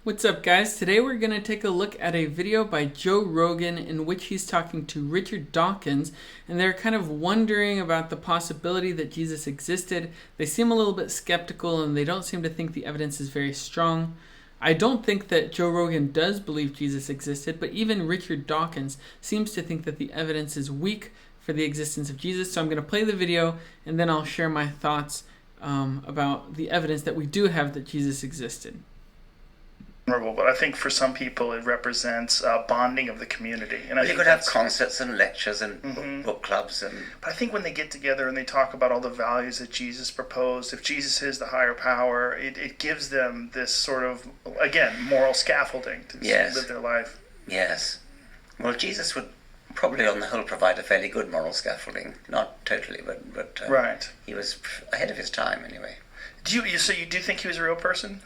What's up, guys? Today we're going to take a look at a video by Joe Rogan in which he's talking to Richard Dawkins, and they're kind of wondering about the possibility that Jesus existed. They seem a little bit skeptical and they don't seem to think the evidence is very strong. I don't think that Joe Rogan does believe Jesus existed, but even Richard Dawkins seems to think that the evidence is weak for the existence of Jesus. So I'm going to play the video and then I'll share my thoughts about the evidence that we do have that Jesus existed. But I think for some people it represents bonding of the community. And you could have concerts and lectures and book clubs. But I think when they get together and they talk about all the values that Jesus proposed, if Jesus is the higher power, it gives them this sort of, again, moral scaffolding to live their life. Yes. Well, Jesus would probably on the whole provide a fairly good moral scaffolding. Not totally, but right. He was ahead of his time anyway. So you do think he was a real person?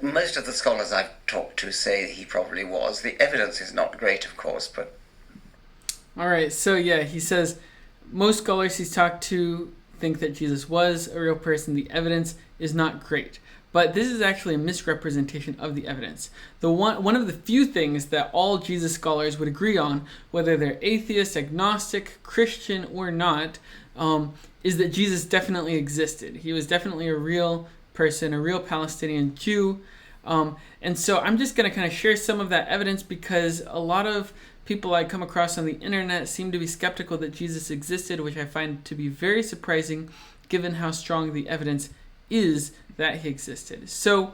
Most of the scholars I've talked to say he probably was. The evidence is not great, of course, but... All right, so yeah, he says most scholars he's talked to think that Jesus was a real person. The evidence is not great. But this is actually a misrepresentation of the evidence. One of the few things that all Jesus scholars would agree on, whether they're atheist, agnostic, Christian, or not, is that Jesus definitely existed. He was definitely a real person, a real Palestinian Jew. And so I'm just going to kind of share some of that evidence because a lot of people I come across on the internet seem to be skeptical that Jesus existed, which I find to be very surprising given how strong the evidence is that he existed. So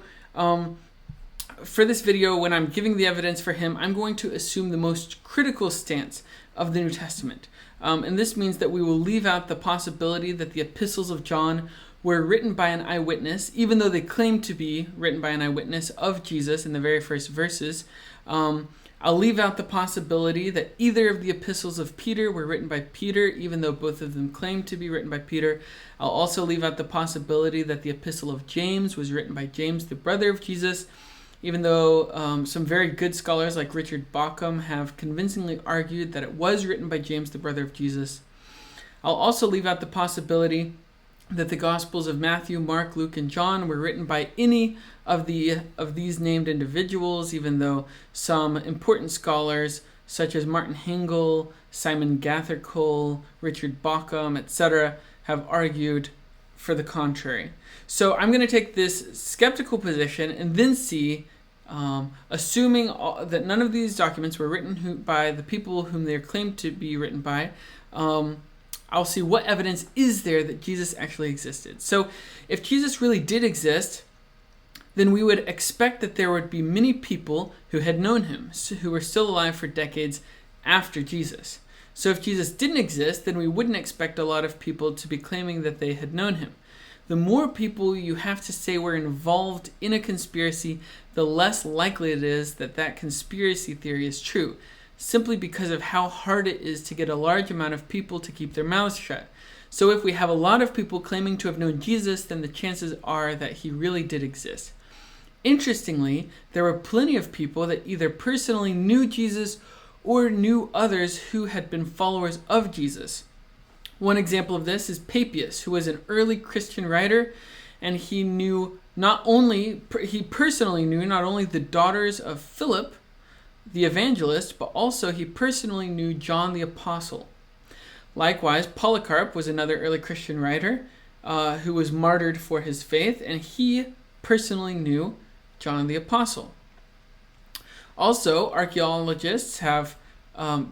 for this video, when I'm giving the evidence for him, I'm going to assume the most critical stance of the New Testament. And this means that we will leave out the possibility that the epistles of John were written by an eyewitness, even though they claim to be written by an eyewitness of Jesus in the very first verses. I'll leave out the possibility that either of the epistles of Peter were written by Peter, even though both of them claim to be written by Peter. I'll also leave out the possibility that the epistle of James was written by James, the brother of Jesus, even though some very good scholars like Richard Bauckham have convincingly argued that it was written by James, the brother of Jesus. I'll also leave out the possibility that the Gospels of Matthew, Mark, Luke, and John were written by any of these named individuals, even though some important scholars such as Martin Hengel, Simon Gathercole, Richard Bauckham, etc. have argued for the contrary. So I'm going to take this skeptical position and then see, assuming that none of these documents were written by the people whom they are claimed to be written by, I'll see what evidence is there that Jesus actually existed. So if Jesus really did exist, then we would expect that there would be many people who had known him, who were still alive for decades after Jesus. So if Jesus didn't exist, then we wouldn't expect a lot of people to be claiming that they had known him. The more people you have to say were involved in a conspiracy, the less likely it is that that conspiracy theory is true, simply because of how hard it is to get a large amount of people to keep their mouths shut. So if we have a lot of people claiming to have known Jesus, then the chances are that he really did exist. Interestingly, there were plenty of people that either personally knew Jesus or knew others who had been followers of Jesus. One example of this is Papias, who was an early Christian writer, and he personally knew not only the daughters of Philip, the evangelist, but also he personally knew John the Apostle. Likewise, Polycarp was another early Christian writer who was martyred for his faith, and he personally knew John the Apostle. Also, archaeologists have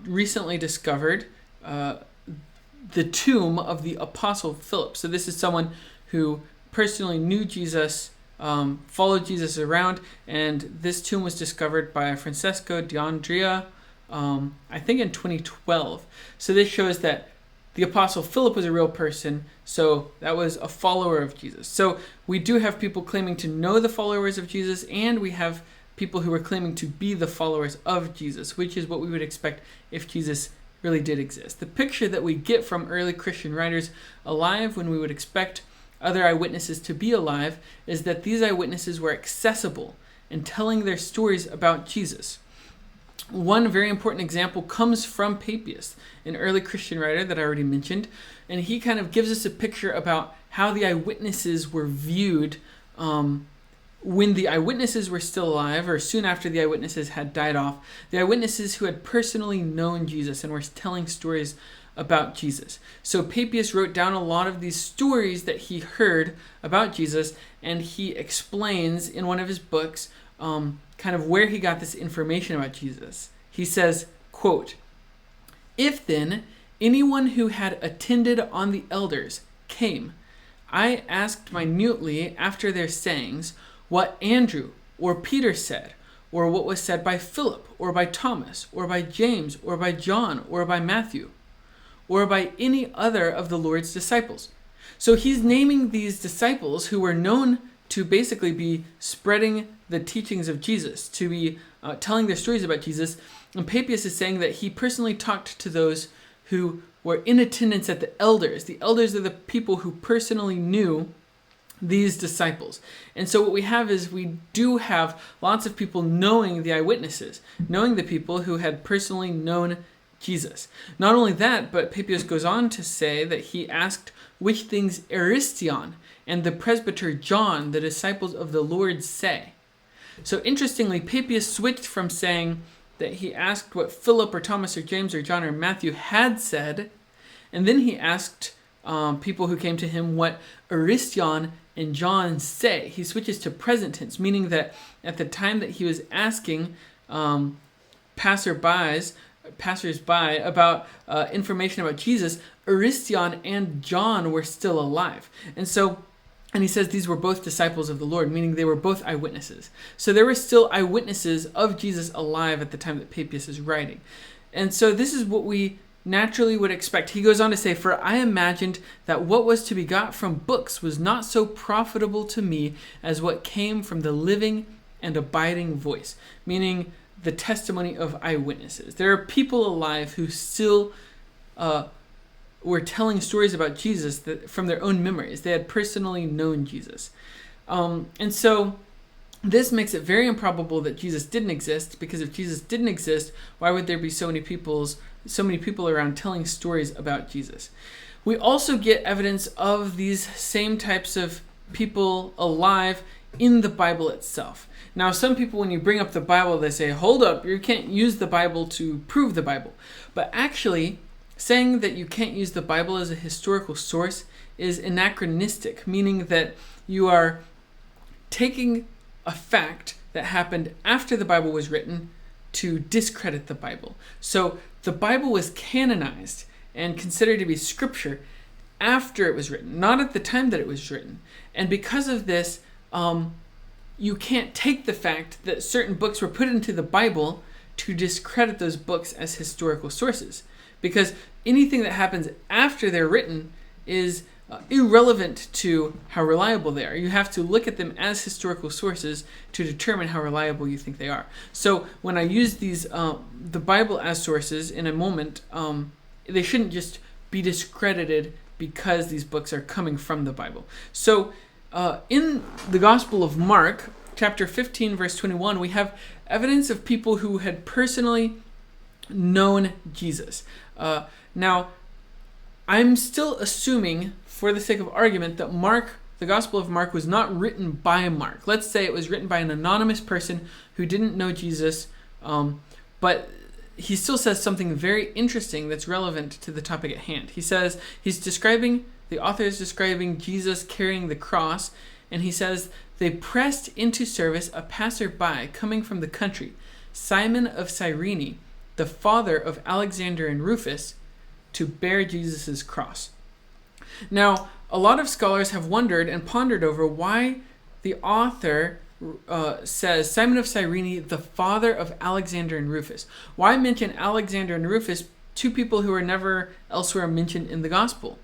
recently discovered the tomb of the Apostle Philip. So this is someone who personally knew Jesus, followed Jesus around, and this tomb was discovered by Francesco D'Andrea, I think in 2012. So this shows that the Apostle Philip was a real person, so that was a follower of Jesus. So we do have people claiming to know the followers of Jesus, and we have people who are claiming to be the followers of Jesus, which is what we would expect if Jesus really did exist. The picture that we get from early Christian writers alive when we would expect other eyewitnesses to be alive is that these eyewitnesses were accessible in telling their stories about Jesus. One very important example comes from Papias, an early Christian writer that I already mentioned, and he kind of gives us a picture about how the eyewitnesses were viewed when the eyewitnesses were still alive, or soon after the eyewitnesses had died off, the eyewitnesses who had personally known Jesus and were telling stories about Jesus. So Papias wrote down a lot of these stories that he heard about Jesus, and he explains in one of his books kind of where he got this information about Jesus. He says, quote, "If then anyone who had attended on the elders came, I asked minutely after their sayings what Andrew or Peter said, or what was said by Philip, or by Thomas, or by James, or by John, or by Matthew, or by any other of the Lord's disciples." So he's naming these disciples who were known to basically be spreading the teachings of Jesus, to be telling their stories about Jesus. And Papias is saying that he personally talked to those who were in attendance at the elders. The elders are the people who personally knew these disciples. And so what we have is we do have lots of people knowing the eyewitnesses, knowing the people who had personally known Jesus. Not only that, but Papias goes on to say that he asked which things Aristion and the presbyter John, the disciples of the Lord, say. So interestingly, Papias switched from saying that he asked what Philip or Thomas or James or John or Matthew had said, and then he asked people who came to him what Aristion and John say. He switches to present tense, meaning that at the time that he was asking passersby about information about Jesus, Aristion and John were still alive. And he says these were both disciples of the Lord, meaning they were both eyewitnesses. So there were still eyewitnesses of Jesus alive at the time that Papias is writing. And so this is what we naturally would expect. He goes on to say, "For I imagined that what was to be got from books was not so profitable to me as what came from the living and abiding voice," meaning the testimony of eyewitnesses. There are people alive who still were telling stories about Jesus from their own memories. They had personally known Jesus. And so this makes it very improbable that Jesus didn't exist, because if Jesus didn't exist, why would there be so many people around telling stories about Jesus? We also get evidence of these same types of people alive in the Bible itself. Now, some people, when you bring up the Bible, they say, hold up, you can't use the Bible to prove the Bible. But actually, saying that you can't use the Bible as a historical source is anachronistic, meaning that you are taking a fact that happened after the Bible was written to discredit the Bible. So the Bible was canonized and considered to be scripture after it was written, not at the time that it was written. And because of this, you can't take the fact that certain books were put into the Bible to discredit those books as historical sources, because anything that happens after they're written is irrelevant to how reliable they are. You have to look at them as historical sources to determine how reliable you think they are. So when I use these the Bible as sources in a moment, they shouldn't just be discredited because these books are coming from the Bible. So in the Gospel of Mark, chapter 15, verse 21, we have evidence of people who had personally known Jesus. Now, I'm still assuming, for the sake of argument, that the Gospel of Mark was not written by Mark. Let's say it was written by an anonymous person who didn't know Jesus, but he still says something very interesting that's relevant to the topic at hand. He says, the author is describing Jesus carrying the cross, and he says, "They pressed into service a passerby coming from the country, Simon of Cyrene, the father of Alexander and Rufus, to bear Jesus' cross." Now, a lot of scholars have wondered and pondered over why the author says Simon of Cyrene, the father of Alexander and Rufus. Why mention Alexander and Rufus, two people who are never elsewhere mentioned in the gospel?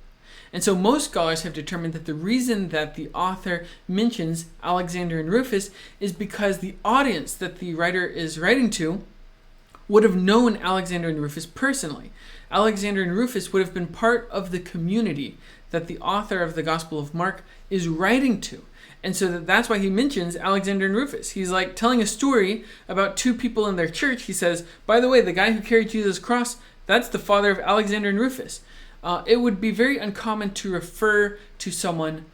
And so most scholars have determined that the reason that the author mentions Alexander and Rufus is because the audience that the writer is writing to would have known Alexander and Rufus personally. Alexander and Rufus would have been part of the community that the author of the Gospel of Mark is writing to. And so that's why he mentions Alexander and Rufus. He's like telling a story about two people in their church. He says, by the way, the guy who carried Jesus' cross, that's the father of Alexander and Rufus. It would be very uncommon to refer to someone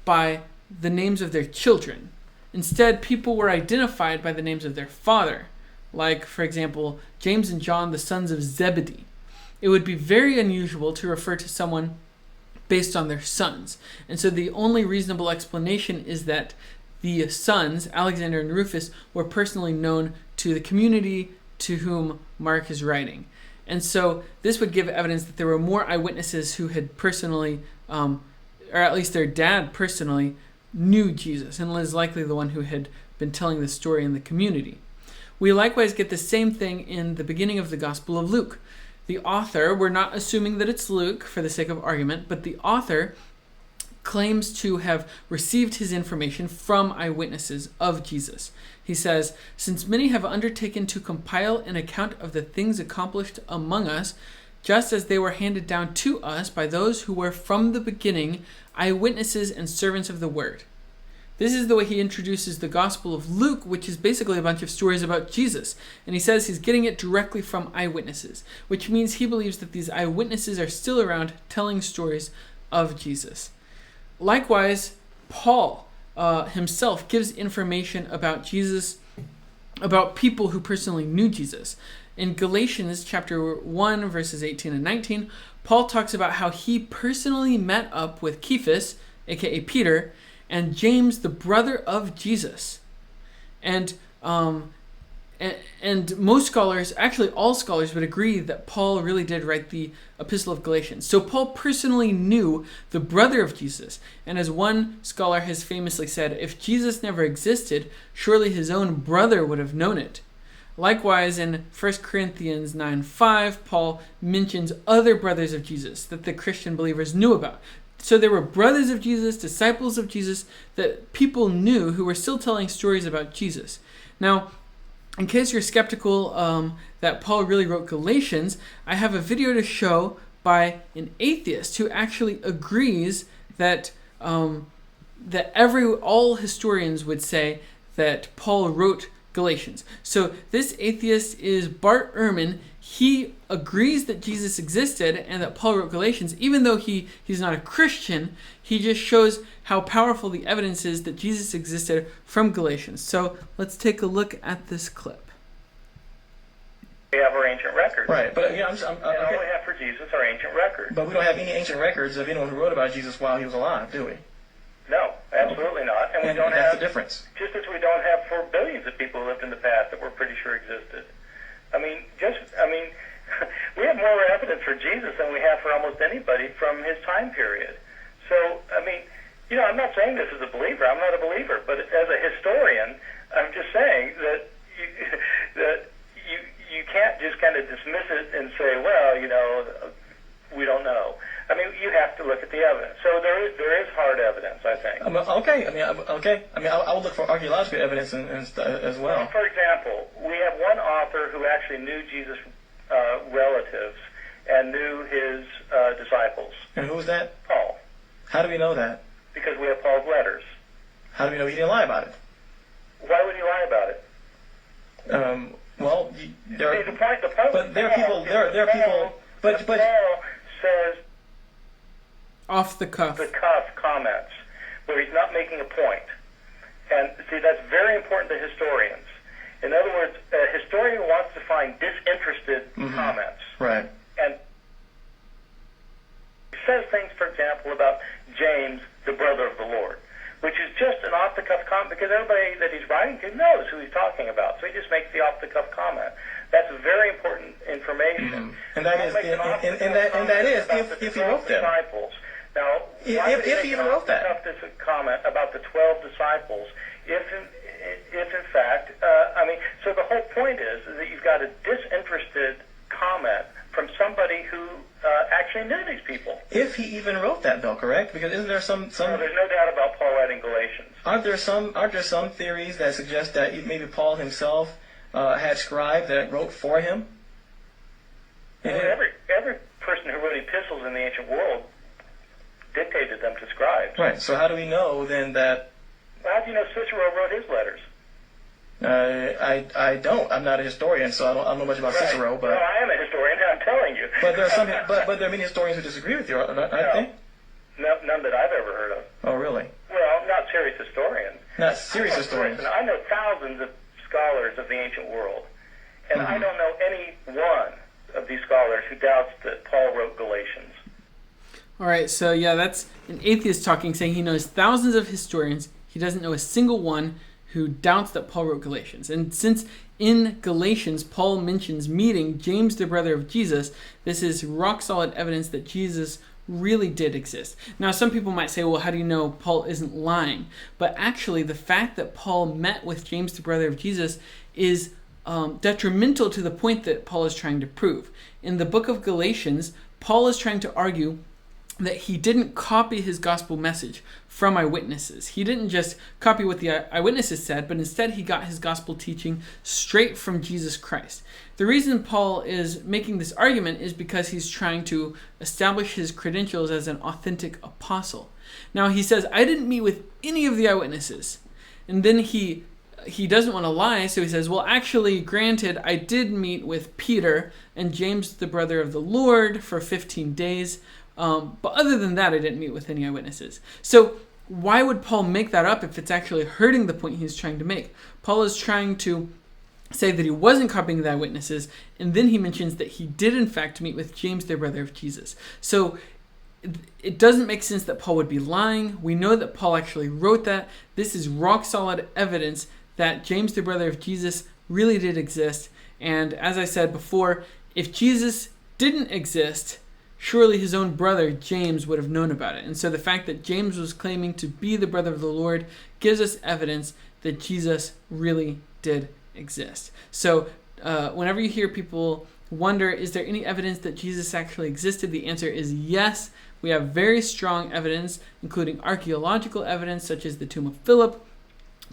by the names of their children. Instead, people were identified by the names of their father, like, for example, James and John, the sons of Zebedee. It would be very unusual to refer to someone based on their sons. And so the only reasonable explanation is that the sons, Alexander and Rufus, were personally known to the community to whom Mark is writing. And so this would give evidence that there were more eyewitnesses who had personally, or at least their dad personally, knew Jesus and was likely the one who had been telling the story in the community. We likewise get the same thing in the beginning of the Gospel of Luke. The author, we're not assuming that it's Luke for the sake of argument, but the author claims to have received his information from eyewitnesses of Jesus. He says, "Since many have undertaken to compile an account of the things accomplished among us, just as they were handed down to us by those who were from the beginning eyewitnesses and servants of the word." This is the way he introduces the Gospel of Luke, which is basically a bunch of stories about Jesus. And he says he's getting it directly from eyewitnesses, which means he believes that these eyewitnesses are still around telling stories of Jesus. Likewise, Paul himself gives information about Jesus, about people who personally knew Jesus. In Galatians chapter 1, verses 18 and 19, Paul talks about how he personally met up with Cephas, aka Peter, and James, the brother of Jesus. And most scholars, actually all scholars, would agree that Paul really did write the Epistle of Galatians. So Paul personally knew the brother of Jesus. And as one scholar has famously said, if Jesus never existed, surely his own brother would have known it. Likewise, in 1 Corinthians 9:5, Paul mentions other brothers of Jesus that the Christian believers knew about. So there were brothers of Jesus, disciples of Jesus, that people knew who were still telling stories about Jesus. Now, in case you're skeptical that Paul really wrote Galatians, I have a video to show by an atheist who actually agrees that all historians would say that Paul wrote Galatians. So this atheist is Bart Ehrman. He agrees that Jesus existed and that Paul wrote Galatians, even though he's not a Christian. He just shows how powerful the evidence is that Jesus existed from Galatians. So let's take a look at this clip. We have our ancient records. Right, but yeah, and all we have for Jesus are ancient records. But we don't have any ancient records of anyone who wrote about Jesus while he was alive, do we? No, absolutely not. And we don't that's have the difference. Just as we don't have for billions of people who lived in the past that we're pretty sure existed. We have more evidence for Jesus than we have for almost anybody from his time period. So, I'm not saying this as a believer. I'm not a believer. But as a historian, I'm just saying that you can't just kind of dismiss it and say, well, we don't know. You have to look at the evidence. So there is hard evidence, I think. I would look for archaeological evidence as well. For example, we have one author who actually knew Jesus' relatives and knew his disciples. And who was that? Paul. How do we know that? Because we have Paul's letters. How do we know he didn't lie about it? Why would he lie about it? There are people. But Paul says off the cuff comments where he's not making a point. And see, that's very important to historians. In other words, a historian wants to find disinterested comments. Right. And he says things, for example, about James, the brother of the Lord, which is just an off-the-cuff comment because everybody that he's writing to knows who he's talking about. So he just makes the off-the-cuff comment. That's very important information. And that is if he wrote that. Disciples. Now, if he even wrote that. This comment about the 12 disciples, if in fact, so the whole point is that you've got a disinterested comment from somebody who actually knew these people. If he even wrote that, though, correct? Because isn't there some? No, there's no doubt about Paul writing Galatians. Aren't there some theories that suggest that maybe Paul himself had scribes that wrote for him? Well, every person who wrote epistles in the ancient world dictated them to scribes. Right. So how do we know then that? Well, how do you know Cicero wrote his letters? I don't. I'm not a historian, so I don't know much about Cicero. But no, I am a historian. I'm telling you. But there are some. but there are many historians who disagree with you, aren't they? No, none that I've ever heard of. Oh, really? Well, not serious historians. not serious historians. I know thousands of scholars of the ancient world, and I don't know any one of these scholars who doubts that Paul wrote Galatians. All right, so yeah, that's an atheist talking, saying he knows thousands of historians. He doesn't know a single one who doubts that Paul wrote Galatians. And since in Galatians, Paul mentions meeting James, the brother of Jesus, this is rock solid evidence that Jesus really did exist. Now, some people might say, well, how do you know Paul isn't lying? But actually, the fact that Paul met with James, the brother of Jesus, is detrimental to the point that Paul is trying to prove. In the book of Galatians, Paul is trying to argue that he didn't copy his gospel message from eyewitnesses. He didn't just copy what the eyewitnesses said, but instead he got his gospel teaching straight from Jesus Christ. The reason Paul is making this argument is because he's trying to establish his credentials as an authentic apostle. Now he says, I didn't meet with any of the eyewitnesses. And then he doesn't want to lie, so he says, well, actually, granted, I did meet with Peter and James, the brother of the Lord, for 15 days. But other than that, I didn't meet with any eyewitnesses. So why would Paul make that up if it's actually hurting the point he's trying to make? Paul is trying to say that he wasn't copying the eyewitnesses, and then he mentions that he did in fact meet with James, the brother of Jesus. So it doesn't make sense that Paul would be lying. We know that Paul actually wrote that. This is rock solid evidence that James, the brother of Jesus, really did exist. And as I said before, if Jesus didn't exist, surely his own brother, James, would have known about it. And so the fact that James was claiming to be the brother of the Lord gives us evidence that Jesus really did exist. So whenever you hear people wonder, is there any evidence that Jesus actually existed? The answer is yes. We have very strong evidence, including archaeological evidence, such as the tomb of Philip,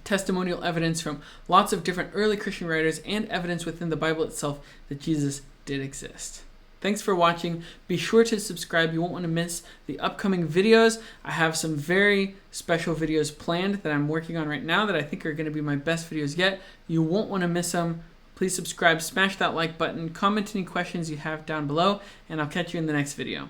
testimonial evidence from lots of different early Christian writers, and evidence within the Bible itself that Jesus did exist. Thanks for watching. Be sure to subscribe. You won't want to miss the upcoming videos. I have some very special videos planned that I'm working on right now that I think are going to be my best videos yet. You won't want to miss them. Please subscribe, smash that like button, comment any questions you have down below, and I'll catch you in the next video.